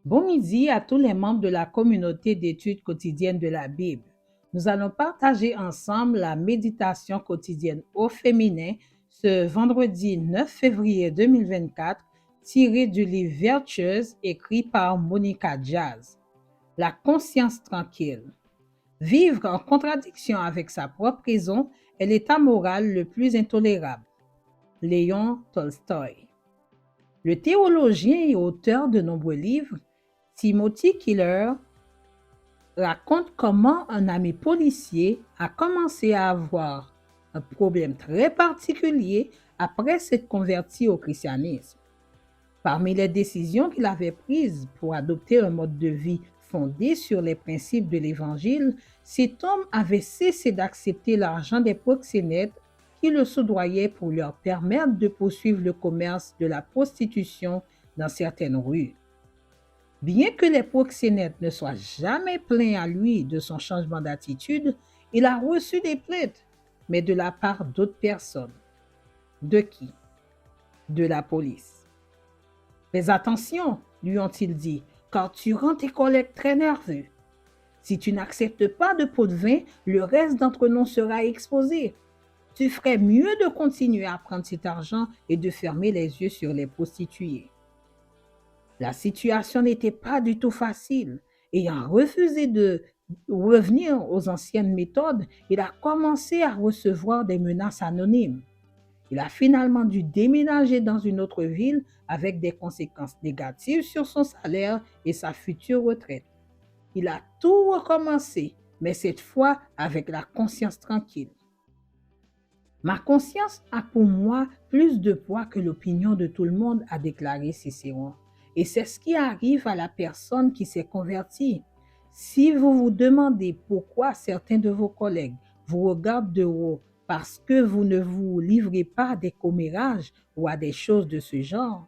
Bon midi à tous les membres de la communauté d'études quotidiennes de la Bible. Nous allons partager ensemble la méditation quotidienne au féminin ce vendredi 9 février 2024, tiré du livre Vertueuse écrit par Monica Jazz. La conscience tranquille. Vivre en contradiction avec sa propre raison est l'état moral le plus intolérable. Léon Tolstoï. Le théologien et auteur de nombreux livres, Timothy Keller raconte comment un ami policier a commencé à avoir un problème très particulier après s'être converti au christianisme. Parmi les décisions qu'il avait prises pour adopter un mode de vie fondé sur les principes de l'Évangile, cet homme avait cessé d'accepter l'argent des proxénètes qui le soudoyaient pour leur permettre de poursuivre le commerce de la prostitution dans certaines rues. Bien que les proxénètes ne soient jamais plaints à lui de son changement d'attitude, il a reçu des plaintes, mais de la part d'autres personnes. De qui? De la police. Fais attention, lui ont-ils dit, car tu rends tes collègues très nerveux. Si tu n'acceptes pas de pot de vin, le reste d'entre nous sera exposé. Tu ferais mieux de continuer à prendre cet argent et de fermer les yeux sur les prostituées. La situation n'était pas du tout facile. Ayant refusé de revenir aux anciennes méthodes, il a commencé à recevoir des menaces anonymes. Il a finalement dû déménager dans une autre ville avec des conséquences négatives sur son salaire et sa future retraite. Il a tout recommencé, mais cette fois avec la conscience tranquille. Ma conscience a pour moi plus de poids que l'opinion de tout le monde, a déclaré Cicéron. Et c'est ce qui arrive à la personne qui s'est convertie. Si vous vous demandez pourquoi certains de vos collègues vous regardent de haut parce que vous ne vous livrez pas à des commérages ou à des choses de ce genre,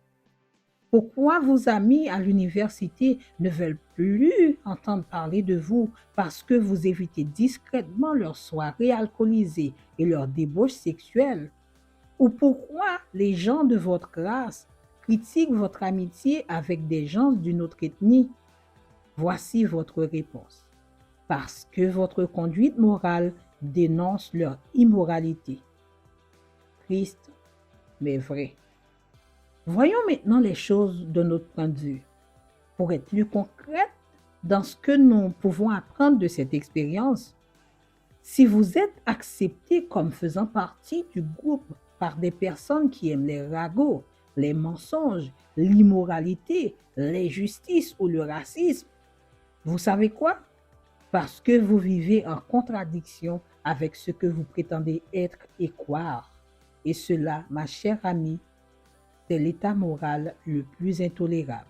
pourquoi vos amis à l'université ne veulent plus entendre parler de vous parce que vous évitez discrètement leurs soirées alcoolisées et leurs débauches sexuelles? Ou pourquoi les gens de votre race critiquent votre amitié avec des gens d'une autre ethnie? Voici votre réponse. Parce que votre conduite morale dénonce leur immoralité. Triste, mais vrai. Voyons maintenant les choses de notre point de vue. Pour être plus concrète dans ce que nous pouvons apprendre de cette expérience, si vous êtes accepté comme faisant partie du groupe par des personnes qui aiment les ragots, les mensonges, l'immoralité, l'injustice ou le racisme, vous savez quoi? Parce que vous vivez en contradiction avec ce que vous prétendez être et croire. Et cela, ma chère amie, c'est l'état moral le plus intolérable.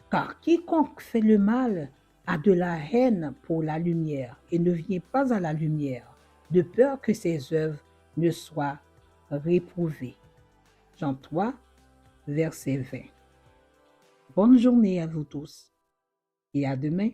Car quiconque fait le mal a de la haine pour la lumière et ne vient pas à la lumière, de peur que ses œuvres ne soient réprouvées. Jean 3, verset 20. Bonne journée à vous tous et à demain.